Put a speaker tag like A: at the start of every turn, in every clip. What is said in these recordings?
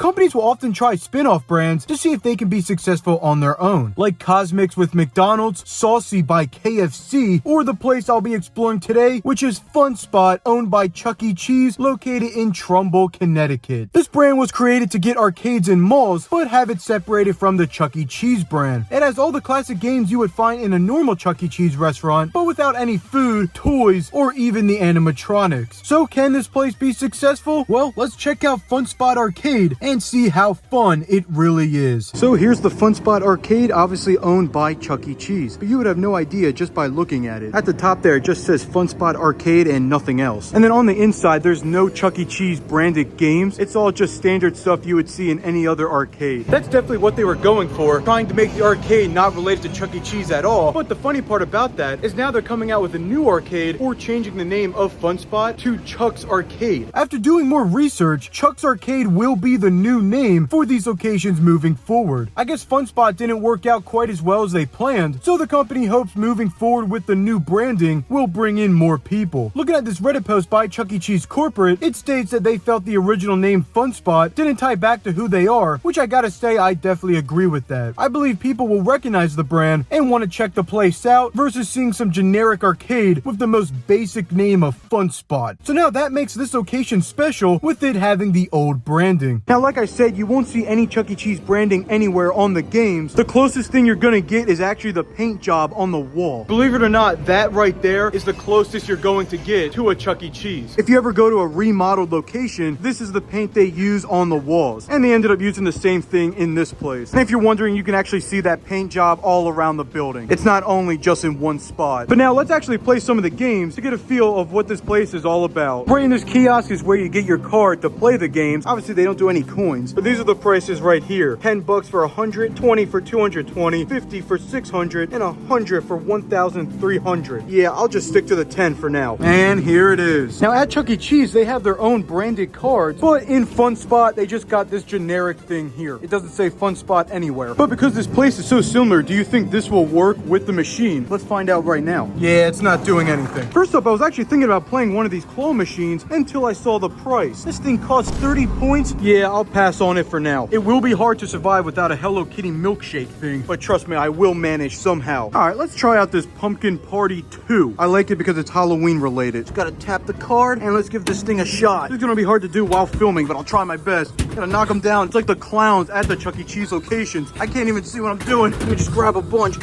A: companies will often try spin-off brands to see if they can be successful on their own, like Cosmix with McDonald's, Saucy by KFC, or the place I'll be exploring today, which is Fun Spot, owned by Chuck E. Cheese, located in Trumbull, Connecticut. This brand was created to get arcades in malls, but have it separated from the Chuck E. Cheese brand. It has all the classic games you would find in a normal Chuck E. Cheese restaurant, but without any food, toys, or even the animatronics. So can this place be successful? Well, let's check out Fun Spot Arcade and see how fun it really is. So here's the Fun Spot Arcade, obviously owned by Chuck E. Cheese, but you would have no idea just by looking at it. At the top there, it just says Fun Spot Arcade and nothing else. And then on the inside, there's no Chuck E. Cheese branded games. It's all just standard stuff you would see in any other arcade. That's definitely what they were going for, trying to make the arcade not related to Chuck E. Cheese at all. But the funny part about that is now they're coming out with a new arcade or changing the name of Fun Spot to Chuck's Arcade. After doing more research, Chuck's Arcade will be the new name for these locations moving forward. I guess Fun Spot didn't work out quite as well as they planned, so the company hopes moving forward with the new branding will bring in more people. Looking at this Reddit post by Chuck E. Cheese Corporate, it states that they felt the original name Fun Spot didn't tie back to who they are, which I gotta say I definitely agree with that. I believe people will recognize the brand and want to check the place out versus seeing some generic arcade with the most basic name of Fun Spot. So now that makes this location special with it having the old branding. Now, like I said, you won't see any Chuck E. Cheese branding anywhere on the games. The closest thing you're gonna get is actually the paint job on the wall. Believe it or not, that right there is the closest you're going to get to a Chuck E. Cheese. If you ever go to a remodeled location, this is the paint they use on the walls. And they ended up using the same thing in this place. And if you're wondering, you can actually see that paint job all around the building. It's not only just in one spot. But now let's actually play some of the games to get a feel of what this place is all about. Right in this kiosk is where you get your card to play the games. Obviously they don't do any coins, but these are the prices right here. 10 bucks for 100, 20 for 220, 50 for 600, and 100 for 1,300. Yeah, I'll just stick to the 10 for now. And here it is. Now at Chuck E. Cheese, they have their own branded cards, but in Fun Spot, they just got this generic thing here. It doesn't say Fun Spot anywhere. But because this place is so similar, do you think this will work with the machine? Let's find out right now. Yeah, it's not doing anything. First up, I was actually thinking about playing one of these claw machines until I saw the price. This thing costs 30 points. Yeah, I'll pass on it for now. It will be hard to survive without a Hello Kitty milkshake thing, but trust me, I will manage somehow. All right, let's try out this Pumpkin Party 2. I like it because it's Halloween related. Just gotta tap the card and let's give this thing a shot. This is gonna be hard to do while filming, but I'll try my best. Gotta knock them down. It's like the clowns at the Chuck E. Cheese locations. I can't even see what I'm doing. Let me just grab a bunch.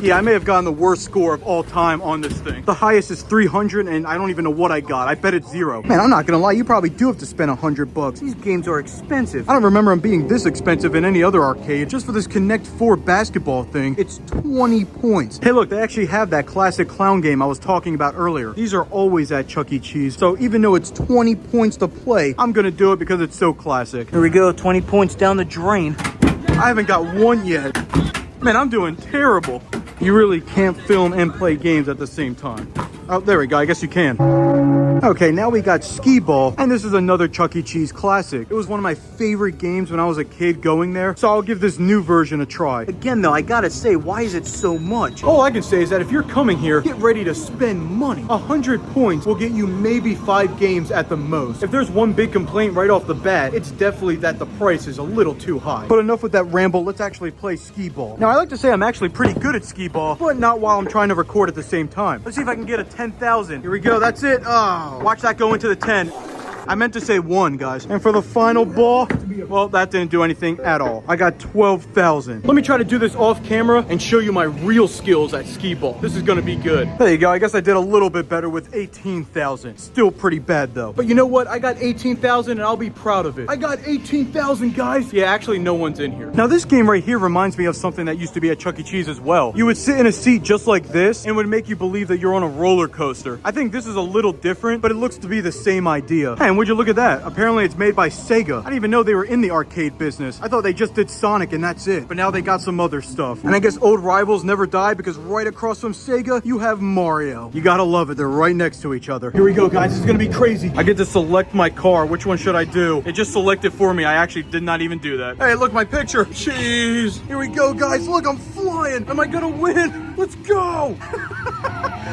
A: Yeah, I may have gotten the worst score of all time on this thing. The highest is 300, and I don't even know what I got. I bet it's 0. Man, I'm not gonna lie, you probably do have to spend 100 bucks. These games are expensive. I don't remember them being this expensive in any other arcade. Just for this Connect 4 basketball thing, it's 20 points. Hey, look, they actually have that classic clown game I was talking about earlier. These are always at Chuck E. Cheese, so even though it's 20 points to play, I'm gonna do it because it's so classic. Here we go, 20 points down the drain. I haven't got one yet. Man, I'm doing terrible. You really can't film and play games at the same time. Oh, there we go. I guess you can. Okay, now we got Skee Ball, and this is another Chuck E. Cheese classic. It was one of my favorite games when I was a kid going there, so I'll give this new version a try. Again, though, I gotta say, why is it so much? All I can say is that if you're coming here, get ready to spend money. 100 points will get you maybe 5 games at the most. If there's one big complaint right off the bat, it's definitely that the price is a little too high. But enough with that ramble, let's actually play Skee Ball. Now, I like to say I'm actually pretty good at Skee Ball, but not while I'm trying to record at the same time. Let's see if I can get a 10,000. Here we go, that's it. Oh. Watch that go into the 10. I meant to say 1, guys. And for the final ball, well, that didn't do anything at all. I got 12,000. Let me try to do this off camera and show you my real skills at Skee Ball. This is gonna be good. There you go. I guess I did a little bit better with 18,000. Still pretty bad, though. But you know what? I got 18,000 and I'll be proud of it. I got 18,000, guys. Yeah, actually, no one's in here. Now, this game right here reminds me of something that used to be at Chuck E. Cheese as well. You would sit in a seat just like this and would make you believe that you're on a roller coaster. I think this is a little different, but it looks to be the same idea. Hey, and would you look at that? Apparently, it's made by Sega. I didn't even know they were in the arcade business. I thought they just did Sonic and that's it. But now they got some other stuff. And I guess old rivals never die because right across from Sega, you have Mario. You gotta love it. They're right next to each other. Here we go, guys. This is gonna be crazy. I get to select my car. Which one should I do? It just selected for me. I actually did not even do that. Hey, look, my picture. Jeez. Here we go, guys. Look, I'm flying. Am I gonna win? Let's go.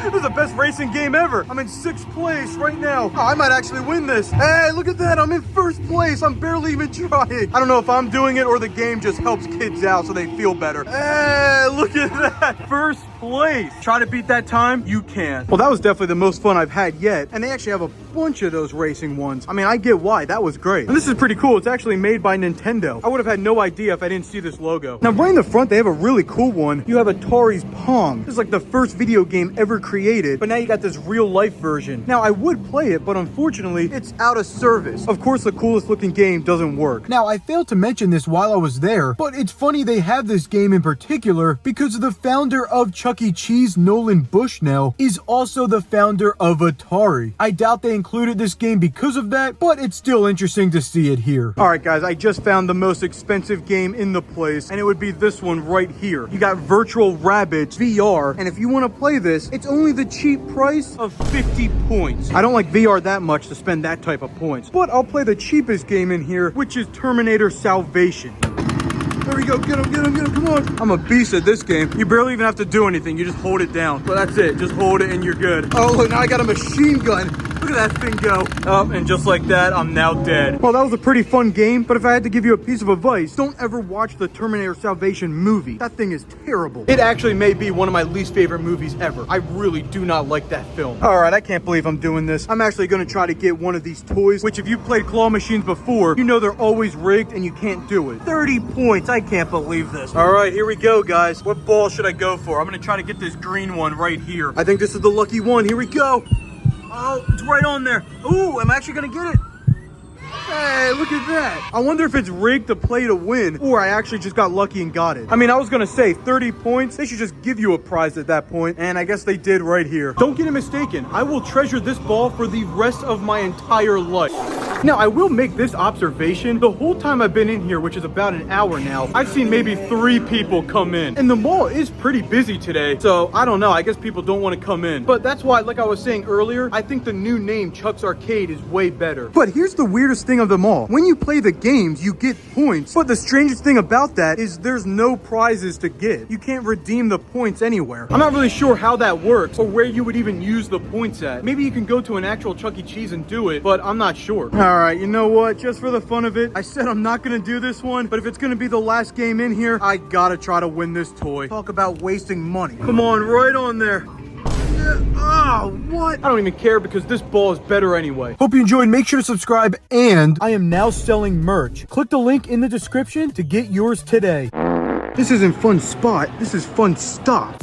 A: This is the best racing game ever. I'm in 6th place right now. Oh, I might actually win this. Hey, look at that. I'm in 1st place. I'm barely even trying. I don't know if I'm doing it or the game just helps kids out so they feel better. Hey, look at that. 1st place. Try to beat that time. You can. Well, that was definitely the most fun I've had yet. And they actually have a bunch of those racing ones. I mean, I get why. That was great. And this is pretty cool. It's actually made by Nintendo. I would have had no idea if I didn't see this logo. Now, right in the front, they have a really cool one. You have Atari's Pong. This is like the first video game ever created, but now you got this real life version. Now, I would play it, but unfortunately, it's out of service. Of course, the coolest looking game doesn't work. Now, I failed to mention this while I was there, but it's funny they have this game in particular because the founder of Chuck E. Cheese, Nolan Bushnell, is also the founder of Atari. I doubt they included this game because of that, but it's still interesting to see it here. All right, guys, I just found the most expensive game in the place, and it would be this one right here. You got Virtual Rabbids VR, and if you want to play this, it's only the cheap price of 50 points. I don't like VR that much to spend that type of points, but I'll play the cheapest game in here, which is Terminator Salvation. There we go, get him, come on. I'm a beast at this game. You barely even have to do anything. You just hold it down. But that's it, just hold it and you're good. Oh, look, now I got a machine gun. Look at that thing go. Oh, and just like that, I'm now dead. Well, that was a pretty fun game, but if I had to give you a piece of advice, don't ever watch the Terminator Salvation movie. That thing is terrible. It actually may be one of my least favorite movies ever. I really do not like that film. All right, I can't believe I'm doing this. I'm actually gonna try to get one of these toys, which if you've played claw machines before, you know they're always rigged and you can't do it. 30 points, I can't believe this. All right, here we go, guys. What ball should I go for? I'm gonna try to get this green one right here. I think this is the lucky one. Here we go. Oh, it's right on there. Ooh, I'm actually gonna get it. Hey, look at that. I wonder if it's rigged to play to win, or I actually just got lucky and got it. I mean, I was gonna say 30 points. They should just give you a prize at that point, and I guess they did right here. Don't get it mistaken. I will treasure this ball for the rest of my entire life. Now, I will make this observation. The whole time I've been in here, which is about an hour now, I've seen maybe 3 people come in. And the mall is pretty busy today, so I don't know. I guess people don't want to come in. But that's why, like I was saying earlier, I think the new name, Chuck's Arcade, is way better. But here's the weirdest thing of them all. When you play the games, you get points. But the strangest thing about that is there's no prizes to get. You can't redeem the points anywhere. I'm not really sure how that works or where you would even use the points at. Maybe you can go to an actual Chuck E. Cheese and do it, but I'm not sure. All right, you know what? Just for the fun of it, I said I'm not gonna do this one, but if it's gonna be the last game in here, I gotta try to win this toy. Talk about wasting money. Come on, right on there. Oh, what? I don't even care because this ball is better anyway. Hope you enjoyed. Make sure to subscribe, and I am now selling merch. Click the link in the description to get yours today. This isn't fun spot. This is fun stuff.